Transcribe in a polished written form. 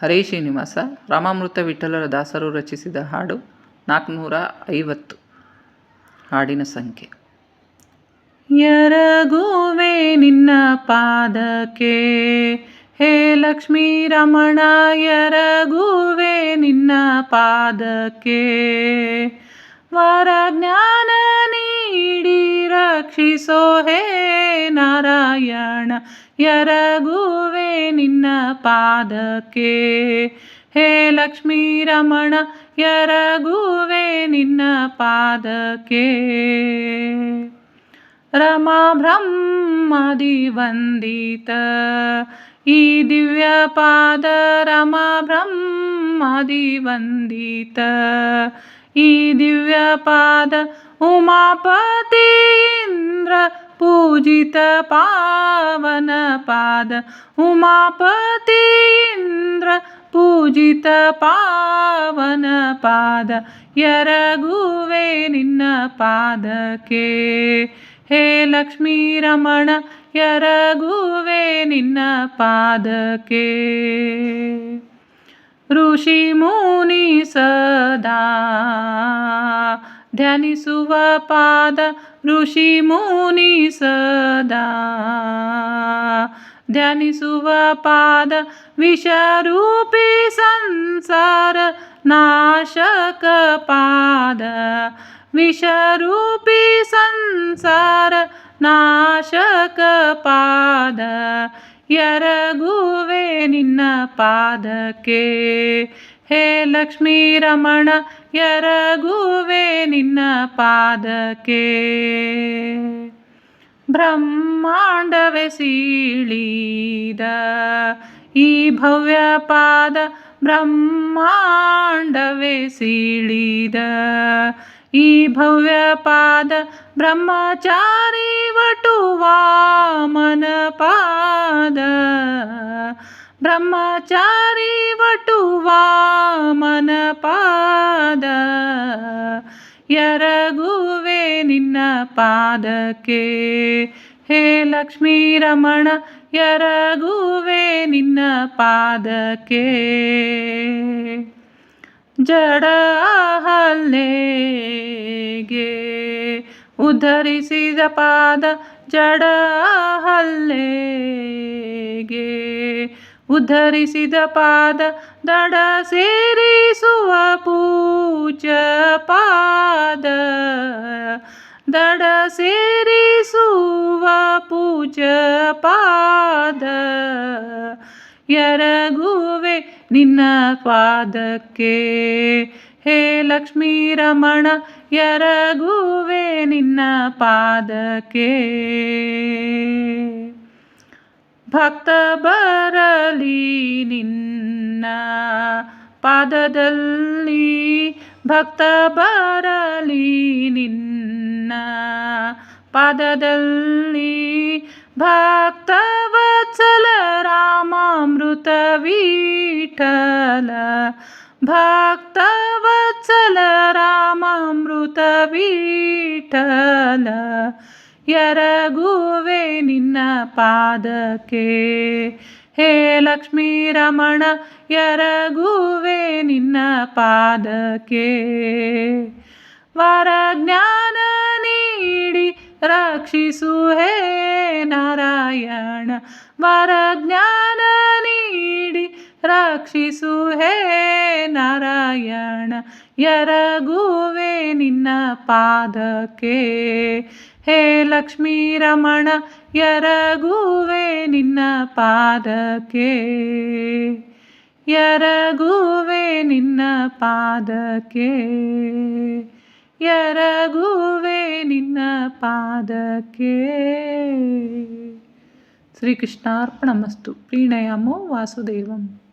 ಹರೇ ಶ್ರೀನಿವಾಸ. ರಾಮಾಮೃತ ವಿಠಲರ ದಾಸರು ರಚಿಸಿದ ಹಾಡು 450. ಹಾಡಿನ ಸಂಖ್ಯೆ. ಎರಗುವೆ ನಿನ್ನ ಪಾದಕ್ಕೆ ಹೇ ಲಕ್ಷ್ಮೀ ರಮಣ, ಎರಗುವೆ ನಿನ್ನ ಪಾದಕ್ಕೆ ವರಜ್ಞಾನ ನೀಡಿ ರಕ್ಷಿಸೋ ಹೇ ನಾರಾಯಣ, ಎರಗುವೆ ನಿನ್ನ ಪಾದಕ್ಕೆ ಹೇ ಲಕ್ಷ್ಮೀ ರಮಣ, ಎರಗುವೆ ನಿನ್ನ ಪಾದಕ್ಕೆ ರಮಾ ಬ್ರಹ್ಮಾದಿ ವಂದಿತ ಈ ದಿವ್ಯ ಪಾದ, ರಮಾ ಬ್ರಹ್ಮಾದಿ ವಂದಿತ ಈ ದಿವ್ಯ ಪಾದ, ಉಮಾಪತಿ ಇಂದ್ರ ಪೂಜಿತ ಪಾವನ ಪಾದ, ಉಮಾಪತಿ ಇಂದ್ರ ಪೂಜಿತ ಪಾವನ ಪಾದ, ಎರಗುವೆ ನಿನ್ನ ಪಾದಕ್ಕೆ ಹೇ ಲಕ್ಷ್ಮೀ ರಮಣ, ಎರಗುವೆ ನಿನ್ನ ಪಾದಕ್ಕೆ ಋಷಿ ಮುನಿ ಸದಾ ಧ್ಯಾನಿಸುವ ಪಾದ, ಋಷಿ ಮುನಿ ಸದಾ ಧ್ಯಾನಿಸುವ ಪಾದ, ವಿಷರೂಪಿ ಸಂಸಾರ ನಾಶಕ ಪಾದ, ವಿಷರೂಪಿ ಸಂಸಾರ ನಾಶಕ ಪಾದ, ಎರಗುವೆ ನಿನ್ನ ಪಾದಕ್ಕೆ ಹೇ ಲಕ್ಷ್ಮೀ ರಮಣ, ಎರಗುವೆ ನಿನ್ನ ಪಾದಕ್ಕೆ ಬ್ರಹ್ಮಾಂಡವೇ ಸೀಳಿದ ಈ ಭವ್ಯ ಪಾದ, ಬ್ರಹ್ಮಾಂಡವೇ ಸೀಳಿದ ಈ ಭವ್ಯ ಪಾದ, ಬ್ರಹ್ಮಚಾರಿ ವಟು ವಾಮನ ಪಾದ, ಬ್ರಹ್ಮಚಾರಿ ವಟು ವಾಮನ ಪಾದ, ಎರಗುವೆ ನಿನ್ನ ಪಾದಕ್ಕೆ ಹೇ ಲಕ್ಷ್ಮೀ ರಮಣ, ಎರಗುವೆ ನಿನ್ನ ಪಾದಕ್ಕೆ ಜಡ ಹಲ್ಲೆಗೆ ಉದ್ಧರಿಸಿದ ಪಾದ, ಜಡ ಹಲ್ಲೆಗೆ ಉದ್ಧರಿಸಿದ ಪಾದ, ದಡ ಸೇರಿಸುವ ಪೂಜ್ಯ ಪಾದ, ದಡ ಸೇರಿಸುವ ಪೂಜ್ಯ ಪಾದ, ಎರಗುವೆ ನಿನ್ನ ಪಾದಕ್ಕೆ ಹೇ ಲಕ್ಷ್ಮೀ ರಮಣ, ಎರಗುವೆ ನಿನ್ನ ಪಾದಕ್ಕೆ ಭಕ್ತ ಬರಲಿ ನಿನ್ನ ಪಾದದಲ್ಲಿ, ಭಕ್ತ ಬರಲಿ ನಿನ್ನ ಪಾದದಲ್ಲಿ, ಭಕ್ತ ವತ್ಸಲ ರಾಮಾಮೃತ ವಿಠಲ, ಭಕ್ತ ವತ್ಸಲ ರಾಮಾಮೃತ ವಿಠಲ, ಎರಗುವೆ ನಿನ್ನ ಪಾದಕ್ಕೆ ಹೇ ಲಕ್ಷ್ಮೀ ರಮಣ, ಎರಗುವೆ ನಿನ್ನ ಪಾದಕ್ಕೆ ವರಜ್ಞಾನ ನೀಡಿ ರಕ್ಷಿಸು ಹೇ ನಾರಾಯಣ, ವರಜ್ಞಾನ ನೀಡಿ ರಕ್ಷಿಸು ಹೇ ನಾರಾಯಣ, ಎರಗುವೆ ನಿನ್ನ ಪಾದಕ್ಕೆ ಹೇ ಲಕ್ಷ್ಮೀ ರಮಣ, ಎರಗುವೆ ನಿನ್ನ ಪಾದಕ್ಕೆ, ಎರಗುವೆ ನಿನ್ನ ಪಾದಕ್ಕೆ, ಎರಗುವೆ ನಿನ್ನ ಪಾದಕ್ಕೆ. ಶ್ರೀಕೃಷ್ಣಾರ್ಪಣಮಸ್ತು. ಪ್ರೀಣಯಾಮೋ ವಾಸುದೇವಂ.